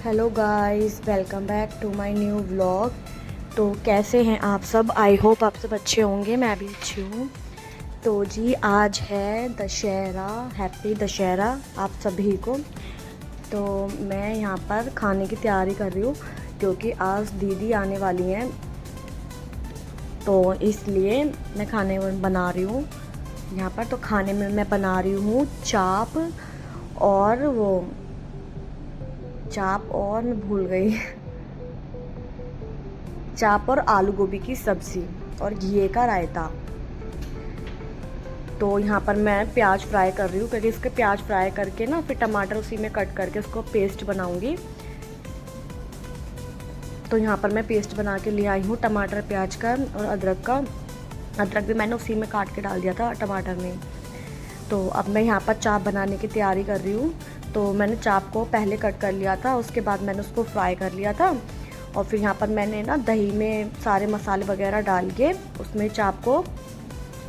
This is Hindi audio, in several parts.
Hello guys, welcome back to my new vlog. तो कैसे हैं आप सब? आई होप आप सब अच्छे होंगे, मैं भी अच्छी हूँ। तो जी आज है दशहरा, हैप्पी दशहरा आप सभी को। तो मैं यहाँ पर खाने की तैयारी कर रही हूँ क्योंकि आज दीदी आने वाली हैं, तो इसलिए मैं खाने बना रही हूँ यहाँ पर। तो खाने में मैं बना रही हूँ चाप और मैं भूल गई चाप और आलू गोभी की सब्ज़ी और घिए का रायता। तो यहाँ पर मैं प्याज फ्राई कर रही हूँ क्योंकि इसके प्याज फ्राई करके ना फिर टमाटर उसी में कट करके उसको पेस्ट बनाऊँगी। तो यहाँ पर मैं पेस्ट बना के ले आई हूँ टमाटर प्याज का और अदरक का। अदरक भी मैंने उसी में काट के डाल दिया था टमाटर में। तो अब मैं यहाँ पर चाप बनाने की तैयारी कर रही हूँ। तो मैंने चाप को पहले कट कर लिया था, उसके बाद मैंने उसको फ्राई कर लिया था और फिर यहाँ पर मैंने ना दही में सारे मसाले वगैरह डाल के उसमें चाप को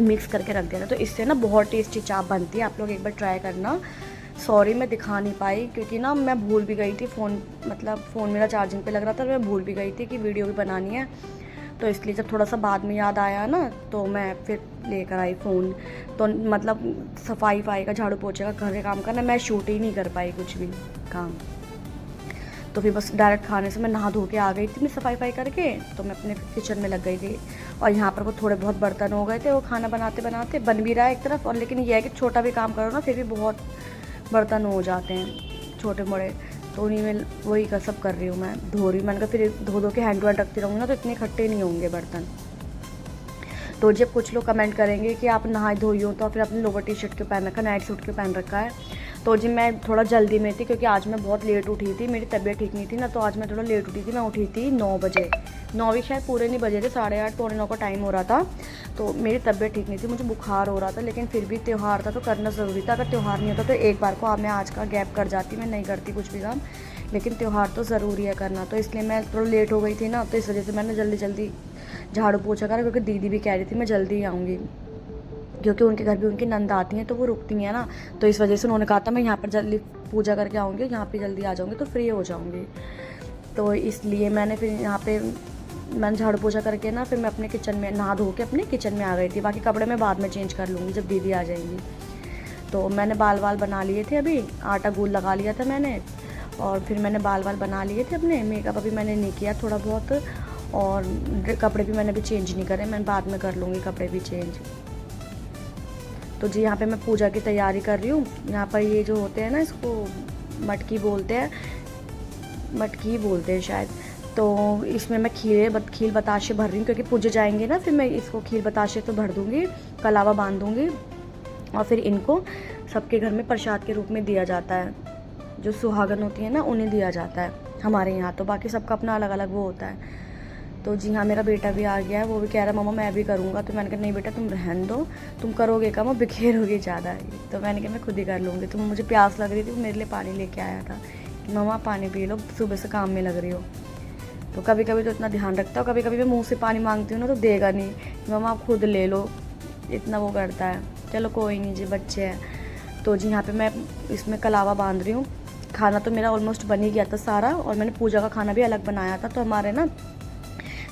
मिक्स करके रख दिया था। तो इससे ना बहुत टेस्टी चाप बनती है, आप लोग एक बार ट्राई करना। सॉरी मैं दिखा नहीं पाई क्योंकि ना मैं भूल भी गई थी, फ़ोन मेरा चार्जिंग पे लग रहा था, मैं भूल भी गई थी कि वीडियो भी बनानी है। तो इसलिए जब थोड़ा सा बाद में याद आया ना तो मैं फिर लेकर आई फ़ोन। तो मतलब सफाई का झाड़ू पोछे का घर के काम करना, मैं शूट ही नहीं कर पाई कुछ भी काम। तो फिर बस डायरेक्ट खाने से मैं नहा धो के आ गई थी, मैं सफाई करके तो मैं अपने किचन में लग गई थी। और यहाँ पर वो थोड़े बहुत बर्तन हो गए थे, वो खाना बनाते बनाते बन भी रहा है एक तरफ, और लेकिन ये है कि छोटा भी काम करो ना फिर भी बहुत बर्तन हो जाते हैं छोटे मोटे। तो उन्हीं में वही सब कर रही हूँ, मैं धो रही हूँ। मैंने कहा फिर धो धो के हैंड टू हैंड रखती रहूँगी ना तो इतने इकट्ठे नहीं होंगे बर्तन। तो जब कुछ लोग कमेंट करेंगे कि आप नहाई धोई हो तो फिर अपने लोवर टी शर्ट क्यों पहन रखा, नाइट सूट क्यों पहन रखा है। तो जी मैं थोड़ा जल्दी में थी क्योंकि आज मैं बहुत लेट उठी थी, मेरी तबीयत ठीक नहीं थी ना, तो आज मैं थोड़ा लेट उठी थी। मैं उठी थी 9 बजे, 9 भी शायद पूरे नहीं बजे थे, 8:30 पौने 9 का टाइम हो रहा था। तो मेरी तबीयत ठीक नहीं थी, मुझे बुखार हो रहा था, लेकिन फिर भी त्यौहार था तो करना ज़रूरी था। अगर त्यौहार नहीं होता तो एक बार को मैं आज का गैप कर जाती, मैं नहीं करती कुछ भी काम, लेकिन त्यौहार तो ज़रूरी है करना। तो इसलिए मैं थोड़ा लेट हो गई थी ना, तो इस वजह से मैंने जल्दी जल्दी झाड़ू पोछा करा क्योंकि दीदी भी कह रही थी मैं जल्दी आऊँगी, क्योंकि उनके घर भी उनकी नंद आती हैं तो वो रुकती हैं ना। तो इस वजह से उन्होंने कहा था मैं यहाँ पर जल्दी पूजा करके आऊँगी, यहाँ पे जल्दी आ जाऊँगी तो फ्री हो जाऊँगी। तो इसलिए मैंने फिर यहाँ पे मैंने झाड़ू पोछा करके ना फिर मैं अपने किचन में नहा धो के अपने किचन में आ गई थी। बाकी कपड़े मैं बाद में चेंज कर लूँगी जब दीदी आ जाएंगी। तो मैंने बाल बना लिए थे, अभी आटा गूँद लगा लिया था मैंने, और फिर मैंने बाल बना लिए थे अपने। मेकअप अभी मैंने नहीं किया, थोड़ा बहुत, और कपड़े भी मैंने अभी चेंज नहीं करे, मैं बाद में कर लूँगी कपड़े भी चेंज। तो जी यहाँ पे मैं पूजा की तैयारी कर रही हूँ। यहाँ पर ये जो होते हैं ना, इसको मटकी बोलते हैं शायद। तो इसमें मैं खील बताशे भर रही हूँ क्योंकि पूजे जाएंगे ना, फिर मैं इसको खील बताशे तो भर दूँगी, कलावा बांध दूँगी, और फिर इनको सबके घर में प्रसाद के रूप में दिया जाता है। जो सुहागन होती है ना उन्हें दिया जाता है हमारे यहाँ, तो बाकी सबका अपना अलग अलग वो होता है। तो जी हाँ, मेरा बेटा भी आ गया है, वो भी कह रहा है मम्मा मैं भी करूँगा। तो मैंने कहा नहीं बेटा तुम रहने दो, तुम करोगे कम और बिखेरोगे ज़्यादा। तो मैंने कहा मैं खुद ही कर लूँगी। तो मुझे प्यास लग रही थी, मेरे लिए पानी लेके आया था कि मम्मा पानी पी लो, सुबह से काम में लग रही हो। तो कभी कभी तो इतना ध्यान रखता हूँ, कभी कभी मैं मुँह से पानी मांगती हूँ ना तो देगा नहीं, मम्मा आप खुद ले लो, इतना वो करता है। चलो कोई नहीं जी, बच्चे हैं। तो जी यहाँ पर मैं इसमें कलावा बांध रही हूँ। खाना तो मेरा ऑलमोस्ट बन ही गया था सारा, और मैंने पूजा का खाना भी अलग बनाया था। तो हमारे ना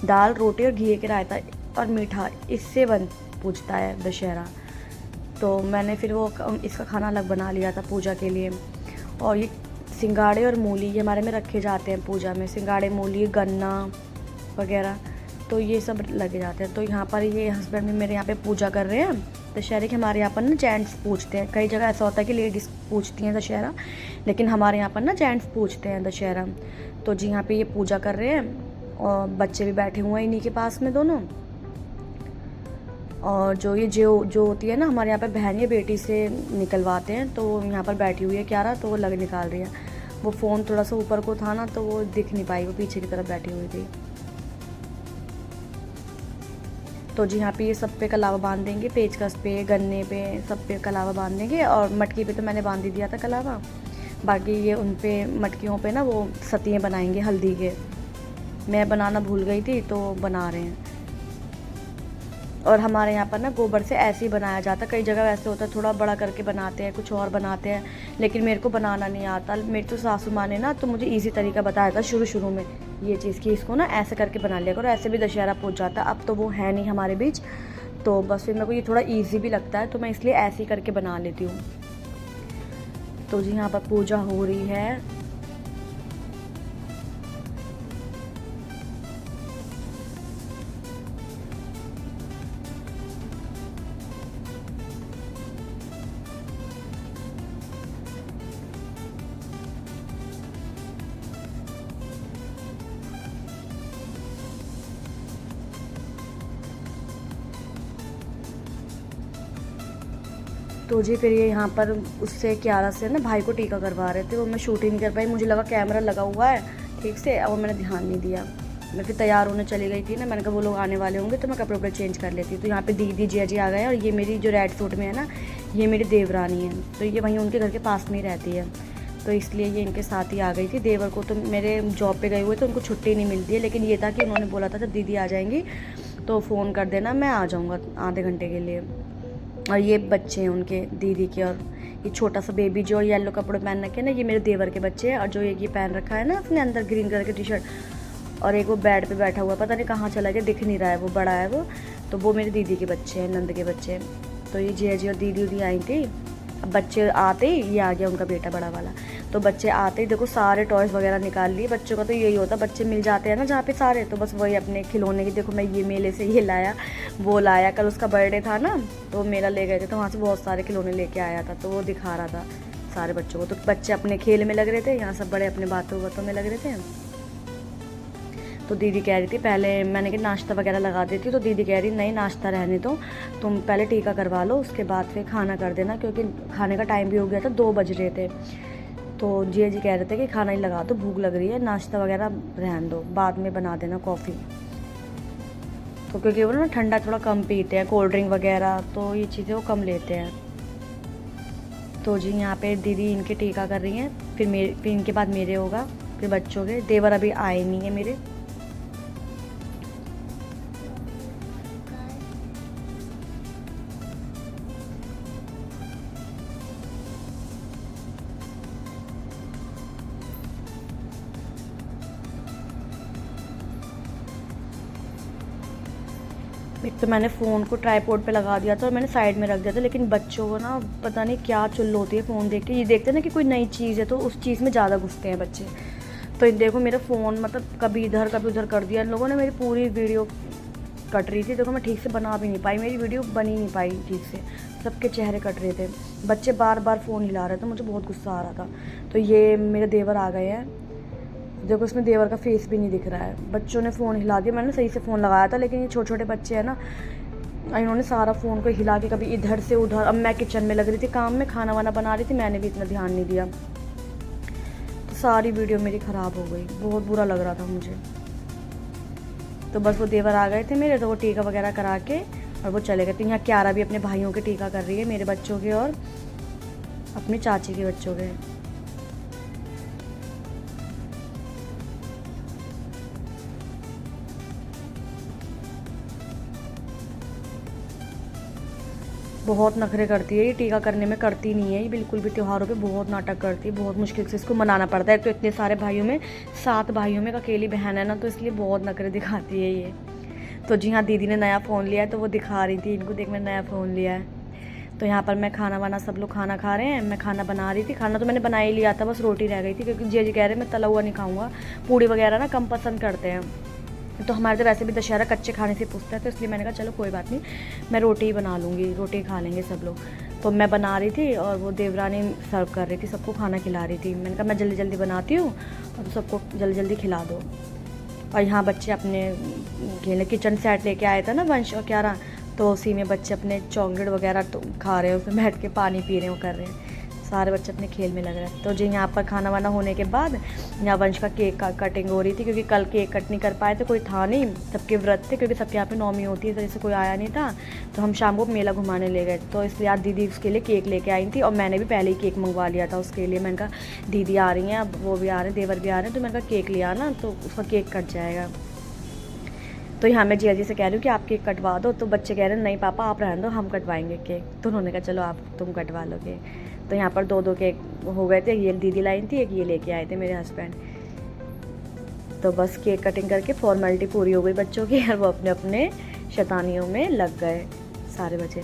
दाल रोटी और घी के रायता और मीठा, इससे पूजता है दशहरा। तो मैंने फिर वो इसका खाना अलग बना लिया था पूजा के लिए। और ये सिंगाड़े और मूली ये हमारे में रखे जाते हैं पूजा में, सिंगाड़े मूली गन्ना वगैरह, तो ये सब लगे जाते हैं। तो यहाँ पर ये हस्बैंड भी मेरे यहाँ पे पूजा कर रहे हैं दशहरे के। हमारे यहाँ पर ना जेंट्स पूजते हैं, कई जगह ऐसा होता है कि लेडीज़ पूजती हैं दशहरा, लेकिन हमारे यहाँ पर ना जेंट्स पूजते हैं दशहरा। तो जी यहाँ पे ये पूजा कर रहे हैं और बच्चे भी बैठे हुए हैं इन्हीं के पास में दोनों। और जो होती है ना हमारे यहाँ पर बहन या बेटी से निकलवाते हैं, तो यहाँ पर बैठी हुई है क्यारा, तो वो लग निकाल रही है। वो फ़ोन थोड़ा सा ऊपर को था ना तो वो दिख नहीं पाई, वो पीछे की तरफ बैठी हुई थी। तो जी यहाँ पे ये सब पे कलावा बांध देंगे, पेचकस पे गन्ने पे सब पे कलावा बांध देंगे। और मटकी पे तो मैंने बांध ही दिया था कलावा, बाकी ये उन पे मटकियों पे ना वो सतियाँ बनाएंगे हल्दी के, मैं बनाना भूल गई थी तो बना रहे हैं। और हमारे यहाँ पर ना गोबर से ऐसे ही बनाया जाता है। कई जगह वैसे होता है थोड़ा बड़ा करके बनाते हैं, कुछ और बनाते हैं, लेकिन मेरे को बनाना नहीं आता। मेरी तो सासू माँ ने ना तो मुझे ईज़ी तरीका बताया था शुरू में ये चीज़ कि इसको ना ऐसे करके बना लिया करो, ऐसे भी दशहरा पहुँच जाता है। अब तो वो है नहीं हमारे बीच, तो बस फिर मेरे को ये थोड़ा ईजी भी लगता है, तो मैं इसलिए ऐसे ही करके बना लेती हूँ। तो जी यहाँ पर पूजा हो रही है। तो जी फिर ये यहाँ पर उससे क्यारा से ना भाई को टीका करवा रहे थे, वो मैं शूट ही नहीं कर पाई। मुझे लगा कैमरा लगा हुआ है ठीक से, और मैंने ध्यान नहीं दिया। मैं फिर तैयार होने चली गई थी ना, मैंने कहा वो लोग आने वाले होंगे तो मैं कपड़े वपड़े चेंज कर लेती। तो यहाँ पे दीदी जिया जी आ गए हैं, और ये मेरी जो रेड सूट में है ना, ये मेरी देवरानी है। तो ये वहीं उनके घर के पास में ही रहती है, तो इसलिए ये इनके साथ ही आ गई थी। देवर को तो मेरे जॉब पे गए हुए तो उनको छुट्टी नहीं मिलती है, लेकिन ये था कि उन्होंने बोला था जब दीदी आ जाएंगी तो फ़ोन कर देना, मैं आ जाऊँगा आधे घंटे के लिए। और ये बच्चे हैं उनके दीदी के, और ये छोटा सा बेबी जो येलो कपड़े पहन रखे हैं ना, ये मेरे देवर के बच्चे हैं। और जो ये पहन रखा है ना अपने अंदर ग्रीन कलर की टी शर्ट, और एक वो बेड पे बैठा हुआ है, पता नहीं कहाँ चला गया, दिख नहीं रहा है, वो बड़ा है वो, तो वो मेरी दीदी के बच्चे हैं, नंद के बच्चे हैं। तो ये जिया जी और दीदी उदी आई थी। अब बच्चे आते ही ये आ गया उनका बेटा बड़ा वाला। तो बच्चे आते ही देखो सारे टॉयज़ वगैरह निकाल लिए। बच्चों का तो यही होता है, बच्चे मिल जाते हैं ना जहाँ पे सारे, तो बस वही अपने खिलौने की, देखो मैं ये मेले से ये लाया, वो लाया। कल उसका बर्थडे था ना, तो मेला ले गए थे, तो वहाँ से बहुत सारे खिलौने लेके आया था, तो वो दिखा रहा था सारे बच्चों को। तो बच्चे अपने खेल में लग रहे थे, यहाँ सब बड़े अपने बातों में लग रहे थे। तो दीदी कह रही थी पहले, मैंने कहा नाश्ता वगैरह लगा देती, तो दीदी कह रही नहीं नाश्ता रहने दो, तुम पहले टीका करवा लो, उसके बाद फिर खाना कर देना, क्योंकि खाने का टाइम भी हो गया था, 2 बज रहे थे। तो जिया जी कह रहे थे कि खाना ही लगा दो, भूख लग रही है, नाश्ता वगैरह रहने दो, बाद में बना देना कॉफ़ी। तो क्योंकि वो ना ठंडा थोड़ा कम पीते हैं, कोल्ड ड्रिंक वगैरह, तो ये चीज़ें वो कम लेते हैं। तो जी यहाँ पे दीदी इनके टीका कर रही हैं, फिर इनके बाद मेरे होगा, फिर बच्चों के। देवर अभी आए नहीं है मेरे। एक तो मैंने फ़ोन को ट्राईपॉड पे लगा दिया था और मैंने साइड में रख दिया था, लेकिन बच्चों को ना पता नहीं क्या चुल होती है फ़ोन देख के। ये देखते हैं ना कि कोई नई चीज़ है तो उस चीज़ में ज़्यादा घुसते हैं बच्चे। तो इन देखो मेरा फ़ोन मतलब कभी इधर कभी उधर कर दिया इन लोगों ने। मेरी पूरी वीडियो कट रही थी, देखो मैं ठीक से बना भी नहीं पाई, मेरी वीडियो बनी नहीं पाई ठीक से, सबके चेहरे कट रहे थे, बच्चे बार बार फ़ोन हिला रहे थे, मुझे बहुत गुस्सा आ रहा था। तो ये मेरे देवर आ गए हैं, देखो उसमें देवर का फेस भी नहीं दिख रहा है। बच्चों ने फ़ोन हिला दिया, मैंने सही से फ़ोन लगाया था, लेकिन ये छोटे छोटे बच्चे हैं ना, इन्होंने सारा फ़ोन को हिला के कभी इधर से उधर। अब मैं किचन में लग रही थी काम में, खाना वाना बना रही थी, मैंने भी इतना ध्यान नहीं दिया, तो सारी वीडियो मेरी ख़राब हो गई, बहुत बुरा लग रहा था मुझे। तो बस वो देवर आ गए थे मेरे, तो वो टीका वगैरह करा के और वो चले गए थे। यहाँ क्यारा भी अपने भाइयों के टीका कर रही है, मेरे बच्चों के और अपनी चाची के बच्चों के। बहुत नखरे करती है ये, टीका करने में करती नहीं है ये बिल्कुल भी। त्योहारों पे बहुत नाटक करती है, बहुत मुश्किल से इसको मनाना पड़ता है। तो इतने सारे भाइयों में 7 भाइयों में अकेली बहन है ना, तो इसलिए बहुत नखरे दिखाती है ये। तो जी हाँ, दीदी ने नया फ़ोन लिया है, तो वो दिखा रही थी इनको, देख मैं नया फ़ोन लिया है। तो यहाँ पर मैं खाना वाना, सब लोग खाना खा रहे हैं, मैं खाना बना रही थी। खाना तो मैंने बना ही लिया था, बस रोटी रह गई थी, क्योंकि जिया जी कह रहे मैं तला हुआ नहीं खाऊँगा, पूड़ी वगैरह ना कम पसंद करते हैं। तो हमारे तो वैसे भी दशहरा कच्चे खाने से पूछता है, तो इसलिए मैंने कहा चलो कोई बात नहीं, मैं रोटी ही बना लूँगी, रोटी खा लेंगे सब लोग। तो मैं बना रही थी और वो देवरानी सर्व कर रही थी, सबको खाना खिला रही थी। मैंने कहा मैं जल्दी जल्दी बनाती हूँ और तो सबको जल्दी जल्दी खिला दो। और यहाँ बच्चे अपने खेलने, किचन सेट लेके आए थे ना वंश और क्यारा, तो उसी में बच्चे अपने चॉकलेट वगैरह तो खा रहे हैं, उसमें बैठ के पानी पी रहे हैं, वो कर रहे हैं, सारे बच्चे अपने खेल में लग रहे हैं। तो जी यहाँ पर खाना वाना होने के बाद यहाँ वंश का केक का कटिंग हो रही थी, क्योंकि कल केक कट नहीं कर पाए थे, कोई था नहीं, सबके व्रत थे, क्योंकि सबके यहाँ पे नौमी होती है, तो जैसे कोई आया नहीं था, तो हम शाम को मेला घुमाने ले गए। तो इसलिए आज दीदी उसके लिए केक लेके आई थी, और मैंने भी पहले ही केक मंगवा लिया था उसके लिए। मैंने कहा दीदी आ रही हैं, अब वो भी आ रहे हैं, देवर भी आ रहे हैं, तो मैंने कहा केक लिया ना, तो उसका केक कट जाएगा। तो यहाँ मैं जिया जी से कह रही हूँ कि आप केक कटवा दो, तो बच्चे कह रहे हैं नहीं पापा आप रहने दो, हम कटवाएंगे केक। तो उन्होंने कहा चलो आप तुम कटवा लोगे। तो यहाँ पर 2-2 केक हो गए थे, ये दीदी लाई थी, एक ये लेके आए थे मेरे हस्बैंड। तो बस केक कटिंग करके फॉर्मेलिटी पूरी हो गई बच्चों की, और वो अपने अपने शैतानियों में लग गए सारे बच्चे।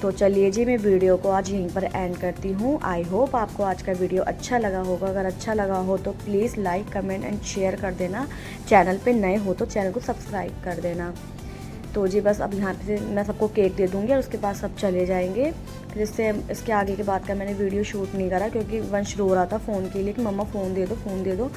तो चलिए जी, मैं वीडियो को आज यहीं पर एंड करती हूँ। आई होप आपको आज का वीडियो अच्छा लगा होगा। अगर अच्छा लगा हो तो please like, comment and share कर देना। चैनल पे नए हो तो चैनल को सब्सक्राइब कर देना। तो जी बस अब यहाँ पे मैं सबको केक दे दूँगी और उसके बाद सब चले जाएंगे। फिर इसके आगे के बाद का मैंने वीडियो शूट नहीं करा, क्योंकि वंश रो रहा था फ़ोन के लिए कि मम्मा फ़ोन दे दो, फ़ोन दे दो।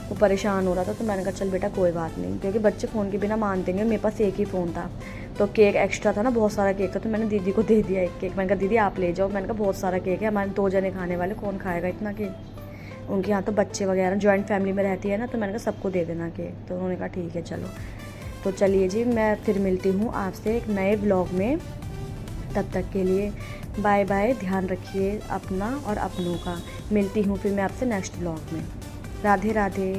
वो परेशान हो रहा था। तो मैंने कहा चल बेटा कोई बात नहीं, क्योंकि बच्चे फ़ोन के बिना मानते नहीं। मेरे पास एक ही फ़ोन था, तो केक एक्स्ट्रा था ना, बहुत सारा केक था, तो मैंने दीदी को दे दिया एक केक। मैंने कहा दीदी आप ले जाओ। मैंने कहा बहुत सारा केक है, हमारे 2 जने खाने वाले, कौन खाएगा इतना केक। उनके यहाँ तो बच्चे वगैरह जॉइंट फैमिली में रहती है ना, तो मैंने कहा सबको दे देना केक। तो उन्होंने कहा ठीक है चलो। तो चलिए जी, मैं फिर मिलती हूँ आपसे एक नए ब्लॉग में। तब तक के लिए बाय बाय, ध्यान रखिए अपना और अपनों का। मिलती हूँ फिर मैं आपसे नेक्स्ट ब्लॉग में। राधे राधे।